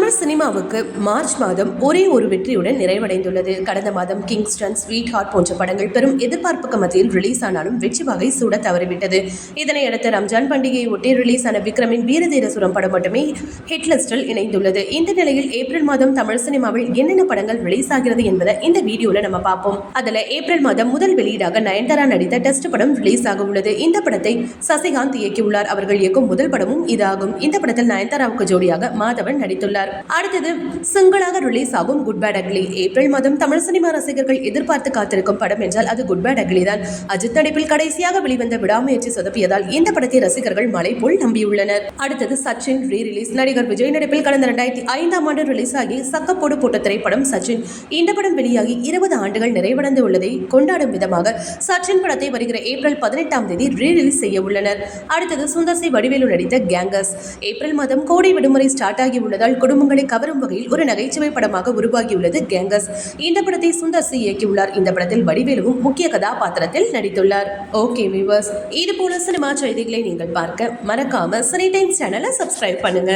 தமிழ் சினிமாவுக்கு மார்ச் மாதம் ஒரே ஒரு வெற்றியுடன் நிறைவடைந்துள்ளது. கடந்த மாதம் கிங்ஸ்டன், ஸ்வீட் ஹார்ட் போன்ற படங்கள் பெரும் எதிர்பார்ப்புக்கு மத்தியில் ரிலீஸ் ஆனாலும் வெற்றி வகை சூட தவறிவிட்டது. இதனையடுத்து ரம்ஜான் பண்டிகையை ஒட்டி ரிலீஸ் ஆன விக்ரமின் வீரதீரசுரம் படம் மட்டுமே ஹிட் லிஸ்டில் இணைந்துள்ளது. இந்த நிலையில் ஏப்ரல் மாதம் தமிழ் சினிமாவில் என்னென்ன படங்கள் ரிலீஸ் ஆகிறது என்பதை இந்த வீடியோல நம்ம பார்ப்போம். அதுல ஏப்ரல் மாதம் முதல் வெளியீடாக நயன்தாரா நடித்த டெஸ்ட் படம் ரிலீஸ் ஆக உள்ளது. இந்த படத்தை சசிகாந்த் இயக்கியுள்ளார். அவர்கள் இயக்கும் முதல் படமும் இதாகும். இந்த படத்தில் நயன்தாராவுக்கு ஜோடியாக மாதவன் நடித்துள்ளார். அடுத்தது சிங்கிளாக ரிலீஸ் ஆகும் குட் பேட் அக்லி. ஏப்ரல் மாதம் தமிழ் சினிமா ரசிகர்கள் எதிர்பார்த்து காத்திருக்கும் படம் என்றால் அது குட் பேட் அக்லி தான். அஜித் நடிப்பில் கடைசியாக வெளிவந்த விடாமுயற்சி சொதப்பியதால் இந்த படத்தை ரசிகர்கள் மலை போல் நம்பியுள்ளனர். அடுத்தது சச்சின் ரீ ரிலீஸ். நடிகர் விஜய் நடிப்பில் கடந்த 2005ஆம் ஆண்டு ரிலீஸ் ஆகி சக்கப்போடு போட்ட திரைப்படம் சச்சின். இந்த படம் வெளியாகி 20 ஆண்டுகள் நிறைவடைந்து உள்ளதை கொண்டாடும் விதமாக சச்சின் படத்தை வருகிற ஏப்ரல் 18ஆம் தேதி ரீ ரிலீஸ் செய்ய உள்ளனர். அடுத்தது சுந்தர் சி வடிவேலு நடித்த கேங்கர்ஸ். ஏப்ரல் மாதம் கோடை விடுமுறை ஸ்டார்ட் ஆகி உள்ளதால் குடும்பங்களை கவரும் வகையில் ஒரு நகைச்சுவை படமாக உருவாகியுள்ளது கேங்கர்ஸ். இந்த படத்தை சுந்தர் சி இயக்கியுள்ளார். இந்த படத்தில் வடிவேலுவும் முக்கிய கதாபாத்திரத்தில் நடித்துள்ளார். ஓகே வியூவர்ஸ், இது போல சினிமா செய்திகளை நீங்கள் பார்க்க மறக்காம சினி டைம்ஸ் சேனலை சப்ஸ்கிரைப் பண்ணுங்க.